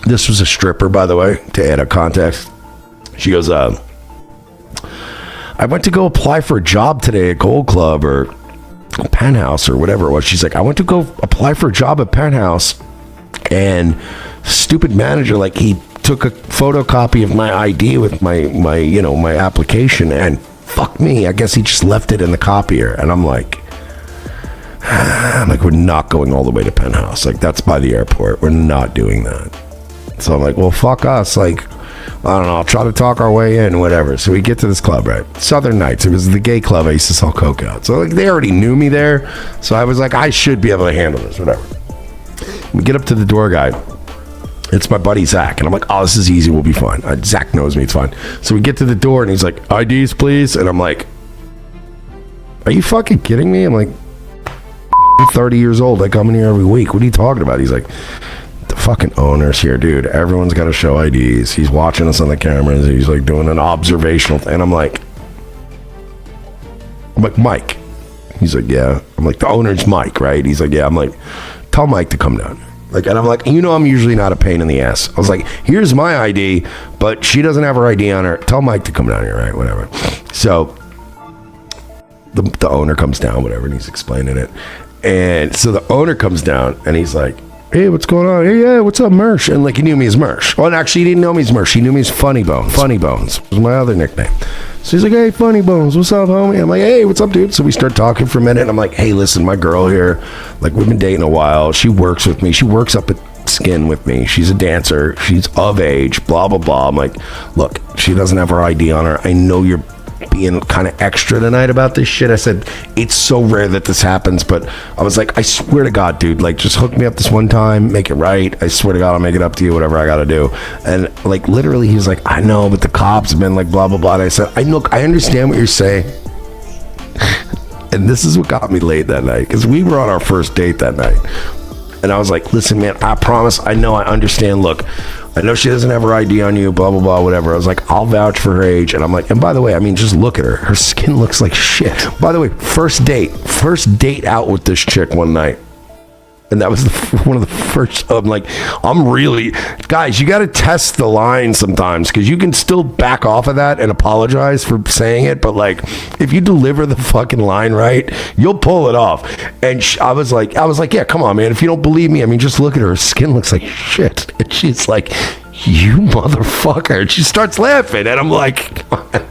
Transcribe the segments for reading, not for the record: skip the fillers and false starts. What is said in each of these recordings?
This was a stripper, by the way, to add a context. She goes, I went to go apply for a job today at Gold Club or Penthouse or whatever it was. She's like, I went to go apply for a job at Penthouse, and stupid manager, like, he took a photocopy of my ID with my application, and fuck me, I guess he just left it in the copier. And I'm like, we're not going all the way to Penthouse. Like, that's by the airport. We're not doing that. So I'm like, well, fuck us. Like, I don't know, I'll try to talk our way in, whatever. So we get to this club, right? Southern Nights. It was the gay club I used to sell coke out. So, like, they already knew me there. So I was like, I should be able to handle this, whatever. We get up to the door guy. It's my buddy Zach, and I'm like, oh, this is easy, we'll be fine. Zach knows me, it's fine. So we get to the door, and he's like, IDs, please. And I'm like, are you fucking kidding me? I'm like, 30 years old, I come in here every week. What are you talking about? He's like, the fucking owner's here, dude. Everyone's got to show IDs. He's watching us on the cameras. He's like doing an observational thing. And I'm like, Mike. He's like, yeah. I'm like, the owner's Mike, right? He's like, yeah. I'm like, tell Mike to come down. Like, and I'm like, I'm usually not a pain in the ass. I was like, here's my ID, but she doesn't have her ID on her. Tell Mike to come down here, right? Whatever. So the owner comes down, whatever, and he's explaining it. And so the owner comes down, and he's like, hey, what's going on? Hey, yeah, what's up, Mersh? And, like, he knew me as Mersh. Well, actually, he didn't know me as Mersh. He knew me as FunnyBones. FunnyBones was my other nickname. So he's like, hey, FunnyBones, what's up, homie? I'm like, hey, what's up, dude? So we start talking for a minute, and I'm like, hey, listen, my girl here, like, we've been dating a while. She works with me. She works up at Skin with me. She's a dancer. She's of age, blah, blah, blah. I'm like, look, she doesn't have her ID on her. I know you're being kind of extra tonight about this shit. I said, it's so rare that this happens, but I was like, I swear to God, dude, like, just hook me up this one time, make it right. I swear to God, I'll make it up to you, whatever I gotta do. And, like, literally, he was like, I know, but the cops have been like, blah, blah, blah. And I said, I understand what you're saying. And this is what got me laid that night, because we were on our first date that night. And I was like, listen, man, I promise, I know, I understand. Look, I know she doesn't have her ID on you, blah, blah, blah, whatever. I was like, I'll vouch for her age. And I'm like, and by the way, I mean, just look at her. Her skin looks like shit. By the way, first date out with this chick one night. And that was one of the first. I'm like, guys, you got to test the line sometimes, because you can still back off of that and apologize for saying it. But, like, if you deliver the fucking line right, you'll pull it off. And I was like, yeah, come on, man. If you don't believe me, I mean, just look at her. Her skin looks like shit. And she's like, you motherfucker. And she starts laughing. And I'm like, come on.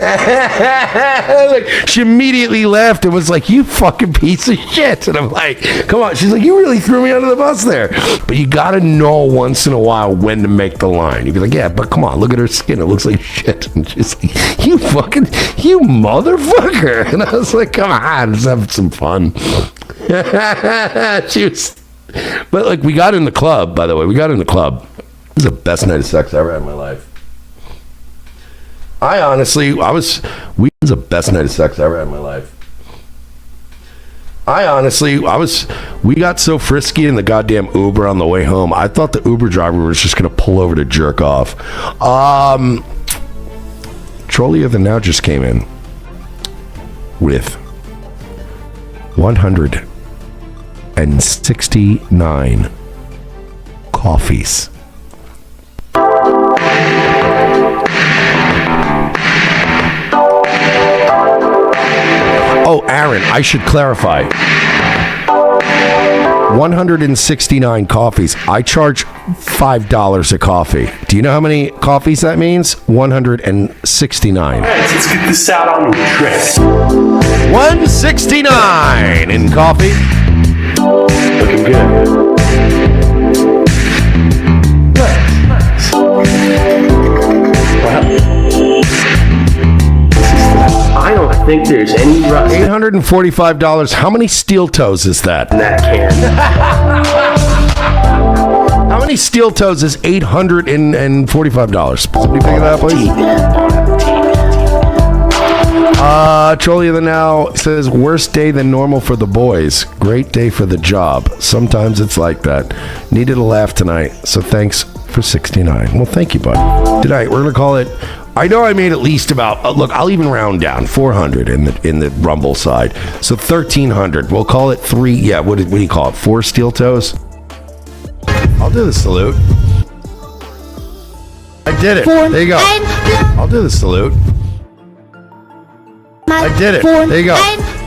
Like, she immediately laughed and was like, you fucking piece of shit. And I'm like, come on. She's like, you really threw me under the bus there. But you gotta know once in a while when to make the line. You'd be like, yeah, but come on, look at her skin, it looks like shit. And she's like, you motherfucker. And I was like, come on, let's have some fun. But, like, we got in the club, by the way. It was the best night of sex I ever had in my life. It was the best night of sex I ever had in my life. We got so frisky in the goddamn Uber on the way home. I thought the Uber driver was just going to pull over to jerk off. Trolley of the Now just came in with 169 coffees. Oh, Aaron, I should clarify. 169 coffees. I charge $5 a coffee. Do you know how many coffees that means? 169. Let's get this out on the trip. 169 in coffee. Looking good. Nice. Wow. I don't think there's any rust. $845. How many steel toes is that? In that can. How many steel toes is $845? Somebody figure that out, please. Trolley of the Now says, worst day than normal for the boys. Great day for the job. Sometimes it's like that. Needed a laugh tonight, so thanks for 69. Well, thank you, bud. Tonight, we're going to call it... I know I made at least about, look, I'll even round down, 400 in the Rumble side. So 1,300. We'll call it 3, yeah, what do you call it, 4 steel toes? I'll do the salute. did it. There you go. I'll do the salute. I did it. There you go.